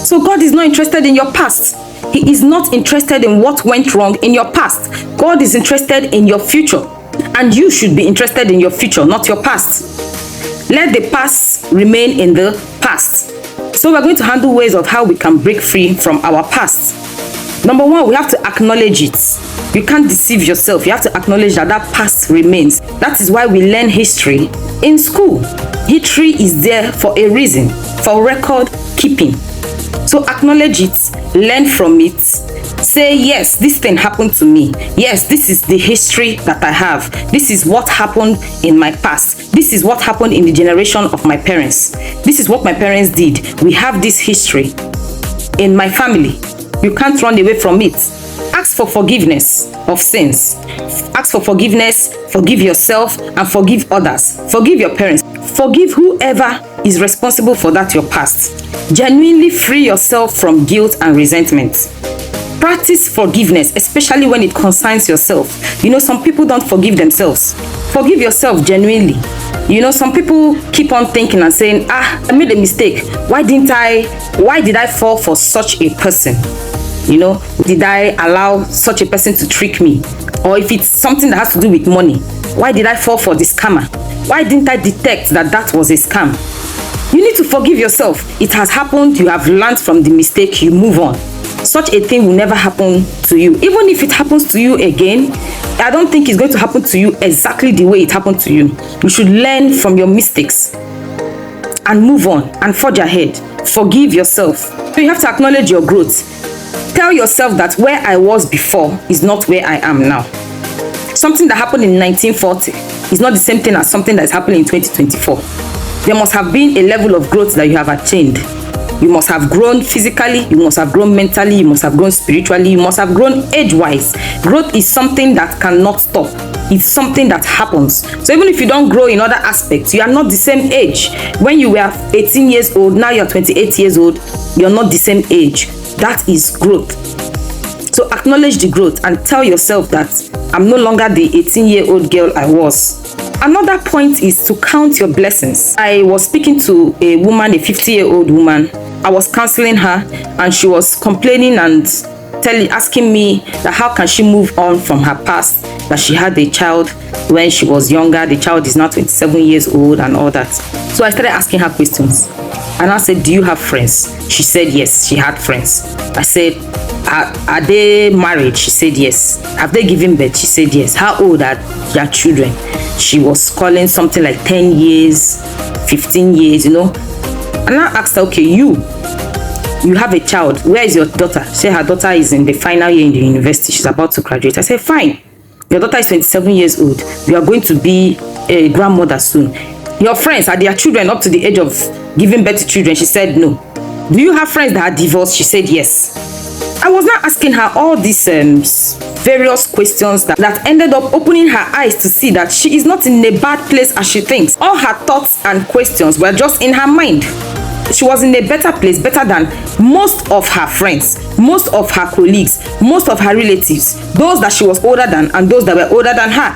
So God is not interested in your past. He is not interested in what went wrong in your past. God is interested in your future. And you should be interested in your future, not your past. Let the past remain in the past. So we're going to handle ways of how we can break free from our past. Number one, we have to acknowledge it. You can't deceive yourself. You have to acknowledge that that past remains. That is why we learn history in school. History is there for a reason, for record keeping. So acknowledge it, learn from it. Say, yes, this thing happened to me. Yes, this is the history that I have. This is what happened in my past. This is what happened in the generation of my parents. This is what my parents did. We have this history in my family. You can't run away from it. Ask for forgiveness of sins. Ask for forgiveness, forgive yourself, and forgive others. Forgive your parents. Forgive whoever is responsible for that your past. Genuinely free yourself from guilt and resentment. Practice forgiveness, especially when it concerns yourself. You know, some people don't forgive themselves. Forgive yourself genuinely. You know, some people keep on thinking and saying, I made a mistake. Why did I fall for such a person? You know, did I allow such a person to trick me? Or if it's something that has to do with money, why did I fall for this scammer? Why didn't I detect that that was a scam? You need to forgive yourself. It has happened. You have learned from the mistake. You move on. Such a thing will never happen to you. Even if it happens to you again, I don't think it's going to happen to you exactly the way it happened to you. You should learn from your mistakes and move on and forge ahead. Forgive yourself. So you have to acknowledge your growth. Tell yourself that where I was before is not where I am now. Something that happened in 1940 is not the same thing as something that is happening in 2024. There must have been a level of growth that you have attained. You must have grown physically, you must have grown mentally, you must have grown spiritually, you must have grown age-wise. Growth is something that cannot stop. It's something that happens. So even if you don't grow in other aspects, you are not the same age. When you were 18 years old, now you're 28 years old, you're not the same age. That is growth. So acknowledge the growth and tell yourself that I'm no longer the 18-year-old girl I was. Another point is to count your blessings. I was speaking to a woman, a 50-year-old woman. I was counseling her and she was complaining and asking me that how can she move on from her past, that she had a child when she was younger. The child is now 27 years old and all that. So I started asking her questions. And I said, do you have friends? She said yes, she had friends. I said, are they married? She said yes. Have they given birth? She said yes. How old are their children? She was calling something like 10 years, 15 years, you know. And I asked her, okay, you have a child. Where is your daughter? She said her daughter is in the final year in the university. She's about to graduate. I said, fine. Your daughter is 27 years old. You are going to be a grandmother soon. Your friends, are their children up to the age of giving birth to children? She said no. Do you have friends that are divorced? She said yes. I was now asking her all these various questions that ended up opening her eyes to see that she is not in a bad place as she thinks. All her thoughts and questions were just in her mind. She was in a better place, better than most of her friends, most of her colleagues, most of her relatives, those that she was older than and those that were older than her.